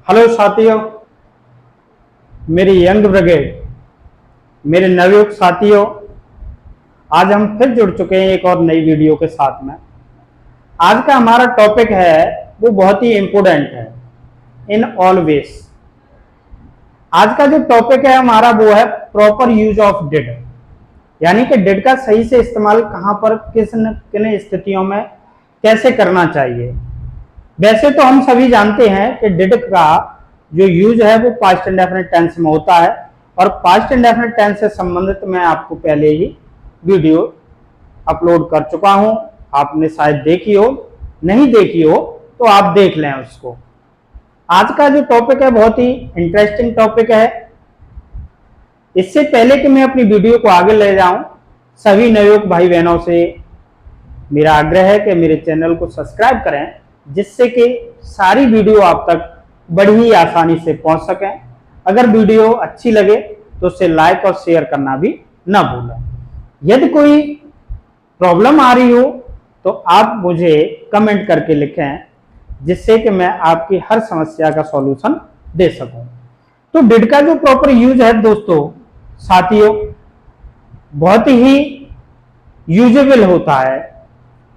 Hello साथियों, मेरी young brigade, मेरे नवयुवक साथियों, आज हम फिर जुड़ चुके हैं एक और नई वीडियो के साथ में। आज का हमारा टॉपिक है वो बहुत ही इम्पोर्टेंट है, इन ऑलवेज। आज का जो टॉपिक है हमारा वो है प्रॉपर यूज ऑफ डिड, यानी कि डिड का सही से इस्तेमाल कहां पर किन स्थितियों में कैसे करना चाहिए। वैसे तो हम सभी जानते हैं कि डिड का जो यूज है वो पास्ट इंडेफिनिट टेंस में होता है, और पास्ट इंडेफिनिट टेंस से संबंधित मैं आपको पहले ही वीडियो अपलोड कर चुका हूं। आपने शायद देखी हो, नहीं देखी हो तो आप देख लें उसको। आज का जो टॉपिक है बहुत ही इंटरेस्टिंग टॉपिक है। इससे पहले कि मैं अपनी वीडियो को आगे ले जाऊं, सभी नवयुवक भाई बहनों से मेरा आग्रह है कि मेरे चैनल को सब्सक्राइब करें, जिससे कि सारी वीडियो आप तक बड़ी ही आसानी से पहुंच सकें। अगर वीडियो अच्छी लगे तो उसे लाइक और शेयर करना भी ना भूलें। यदि कोई प्रॉब्लम आ रही हो तो आप मुझे कमेंट करके लिखें, जिससे कि मैं आपकी हर समस्या का सॉल्यूशन दे सकूं। तो डिड का जो प्रॉपर यूज है दोस्तों, साथियों, बहुत ही यूजेबल होता है।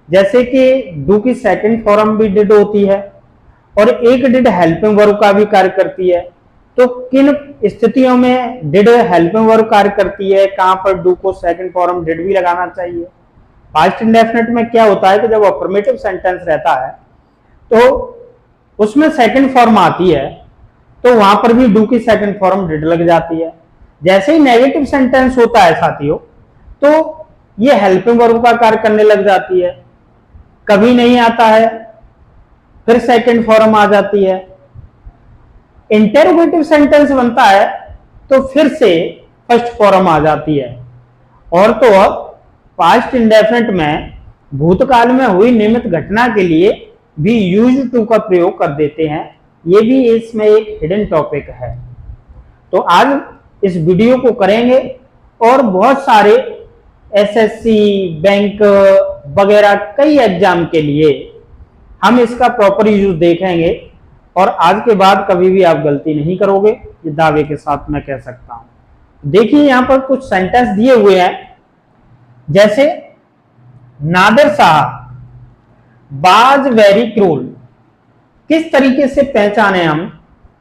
जैसे कि डू की सेकंड फॉर्म भी डिड होती है, और एक डिड हेल्पिंग वर्ब का भी कार्य करती है। तो किन स्थितियों में डिड हेल्पिंग वर्ब कार्य करती है, कहां पर डू को सेकंड फॉर्म डिड भी लगाना चाहिए। पास्ट इंडेफिनिट में क्या होता है कि जब अफर्मेटिव सेंटेंस रहता है तो उसमें सेकंड फॉर्म आती है, तो वहां पर भी डू की सेकंड फॉर्म डिड लग जाती है। जैसे ही नेगेटिव सेंटेंस होता है साथियों, तो ये हेल्पिंग वर्ब का कार्य करने लग जाती है। कभी नहीं आता है, फिर सेकंड फॉर्म आ जाती है। इंटेरोगेटिव सेंटेंस बनता है तो फिर से फर्स्ट फॉर्म आ जाती है। और तो अब पास्ट इंडेफिनिट में भूतकाल में हुई नियमित घटना के लिए भी यूज टू का प्रयोग कर देते हैं। ये भी इसमें एक हिडन टॉपिक है। तो आज इस वीडियो को करेंगे, और बहुत सारे एसएससी, बैंक वगैरह कई एग्जाम के लिए हम इसका प्रॉपर यूज देखेंगे, और आज के बाद कभी भी आप गलती नहीं करोगे, ये दावे के साथ मैं कह सकता हूं। देखिए यहां पर कुछ सेंटेंस दिए हुए हैं, जैसे नादिर साहब वाज वेरी क्रूल। किस तरीके से पहचाने हम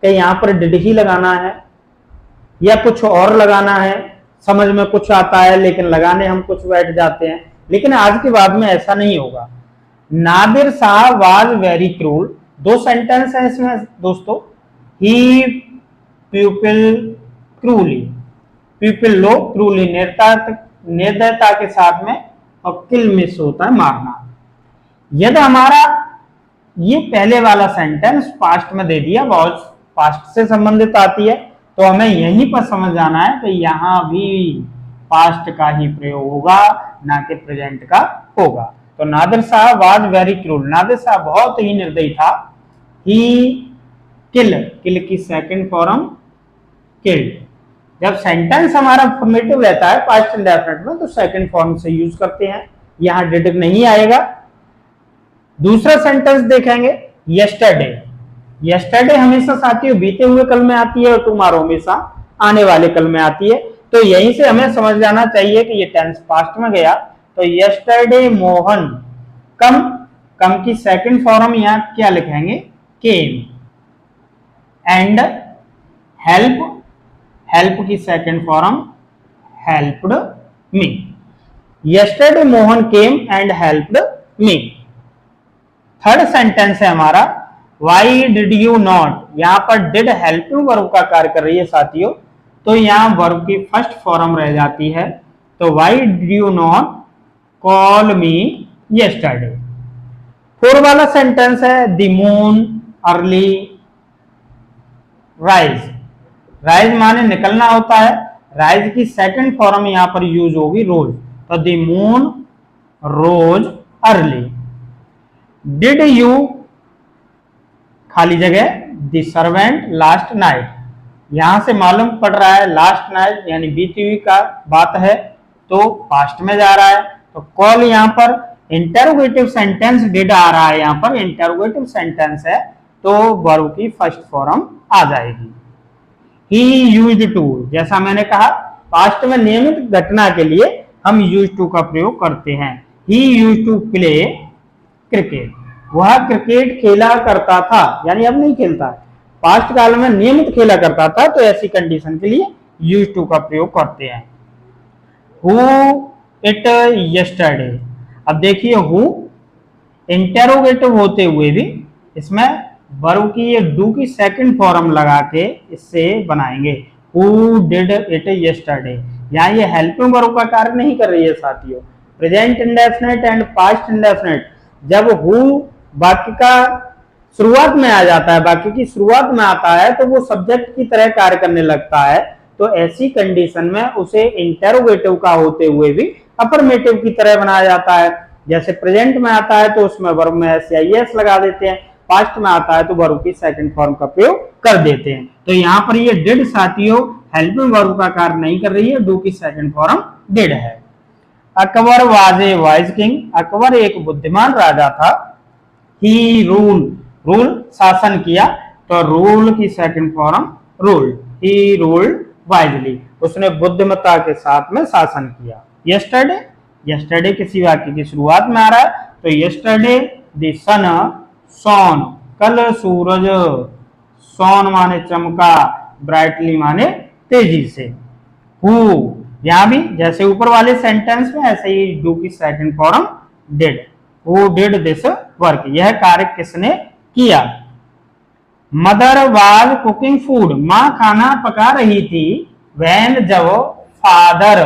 कि यहां पर डिड ही लगाना है या कुछ और लगाना है। समझ में कुछ आता है लेकिन लगाने हम कुछ बैठ जाते हैं, लेकिन आज के बाद में ऐसा नहीं होगा। नादिर साहब वाज वेरी क्रूल, दो सेंटेंस है इसमें दोस्तों। ही पीपल क्रूली, पीपल लो क्रूली निर्दयता के साथ में, और किल मिस होता है मारना। यदि हमारा ये पहले वाला सेंटेंस पास्ट में दे दिया, बहुत पास्ट से संबंधित आती है, तो हमें यहीं पर समझ जाना है कि यहां भी पास्ट का ही प्रयोग होगा, ना कि प्रेजेंट का होगा। तो नादिर साहब वाज वेरी क्रूल, नादिर साहब बहुत ही निर्दयी था। ही किल, किल की सेकंड फॉर्म किल्ड। जब सेंटेंस हमारा अफर्मेटिव रहता है पास्ट इंडेफिनिट में, तो सेकंड फॉर्म से यूज करते हैं, यहां डिड नहीं आएगा। दूसरा सेंटेंस देखेंगे, यस्टरडे। यस्टरडे हमेशा साथियों बीते हुए कल में आती है, और टुमारो हमेशा आने वाले कल में आती है। तो यहीं से हमें समझ जाना चाहिए कि ये टेंस पास्ट में गया। तो यस्टरडे मोहन कम, कम की सेकंड फॉर्म यहां क्या लिखेंगे, केम। एंड हेल्प, हेल्प की second form helped me. Yesterday Mohan came and helped me. Third sentence है हमारा, वाई डिड यू नॉट। यहां पर डिड हेल्पिंग वर्ब का कार्य कर रही है साथियों, तो यहां वर्ब की फर्स्ट फॉर्म रह जाती है। तो why did you not call me yesterday. Four वाला सेंटेंस है, the moon early rise. Rise माने निकलना होता है, राइज की सेकंड फॉर्म यहां पर यूज होगी रोज। तो the moon rose early. Did you खाली जगह द सर्वेंट लास्ट नाइट। यहां से मालूम पड़ रहा है लास्ट नाइट यानी बीती हुई का बात है, तो पास्ट में जा रहा है। तो कॉल यहां पर इंटरोगेटिव सेंटेंस डिड आ रहा है, यहां पर इंटरोगेटिव सेंटेंस है, तो वर्ब की फर्स्ट फॉर्म आ जाएगी। ही यूज्ड टू, जैसा मैंने कहा पास्ट में नियमित घटना के लिए हम यूज्ड टू का प्रयोग करते हैं। He used to play cricket, वह क्रिकेट खेला करता था, यानी अब नहीं खेलता है, पास्ट काल में नियमित खेला करता था, तो ऐसी कंडीशन के लिए यूज्ड टू का प्रयोग करते हैं। हु इट यस्टरडे, अब देखिए हु इंटेरोगेटिव होते हुए भी इसमें वर्ब की ये डू की सेकंड फॉर्म लगा के इससे बनाएंगे। हु डिड इट यस्टरडे, यहाँ ये हेल्पिंग वर्ब का कार्य नहीं कर रही है साथियों। Present indefinite and past indefinite जब हु वाक्य का शुरुआत में आ जाता है, वाक्य की शुरुआत में आता है, तो वो सब्जेक्ट की तरह कार्य करने लगता है, तो ऐसी कंडीशन में उसे इंटेरोगेटिव का होते हुए भी अफर्मेटिव की तरह बनाया जाता है। जैसे प्रेजेंट में आता है तो उसमें वर्ब में एस लगा देते हैं, पास्ट में आता है तो वर्ब की सेकंड फॉर्म का प्रयोग कर देते हैं। तो यहाँ पर ये डिड साथियों हेल्पिंग वर्ब का कार्य नहीं कर रही है, डू की सेकंड फॉर्म डिड है। Akbar was a wise king, Akbar एक बुद्धिमान राजा था। ही रूल, रूल शासन किया, तो रूल की second form ruled. He ruled wisely, उसने बुद्धिमत्ता के साथ में शासन किया। यस्टरडे, यस्टरडे किसी वाक्य की शुरुआत में आ रहा है, तो यस्टरडे द सन शॉन, कल सूरज, शॉन माने चमका, ब्राइटली माने तेजी से। हु, यहां भी जैसे ऊपर वाले सेंटेंस में ऐसे ही डू की second form did. Who did this work, यह कार्य किसने किया। मदर वाज कुकिंग फूड, माँ खाना पका रही थी। वैन, जब फादर,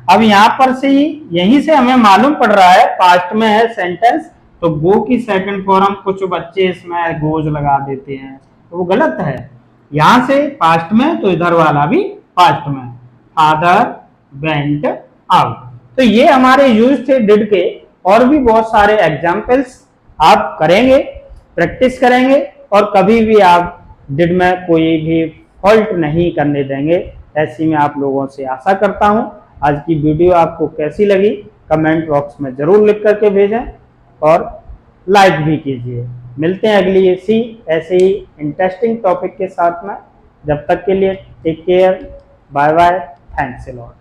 अब यहाँ पर से यहीं से हमें मालूम पड़ रहा है पास्ट में है सेंटेंस, तो गो की सेकंड फॉर्म कुछ बच्चे इसमें गोज लगा देते हैं, तो वो गलत है। यहां से पास्ट में तो इधर वाला भी पास्ट में, फादर वेंट आउट। तो ये हमारे यूज थे डिड के, और भी बहुत सारे एग्जाम्पल्स आप करेंगे, प्रैक्टिस करेंगे, और कभी भी आप डिड में कोई भी फॉल्ट नहीं करने देंगे, ऐसी मैं आप लोगों से आशा करता हूं। आज की वीडियो आपको कैसी लगी कमेंट बॉक्स में जरूर लिख करके भेजें, और लाइक भी कीजिए। मिलते हैं अगली ऐसे ही इंटरेस्टिंग टॉपिक के साथ में। जब तक के लिए take care, bye bye, thanks a lot.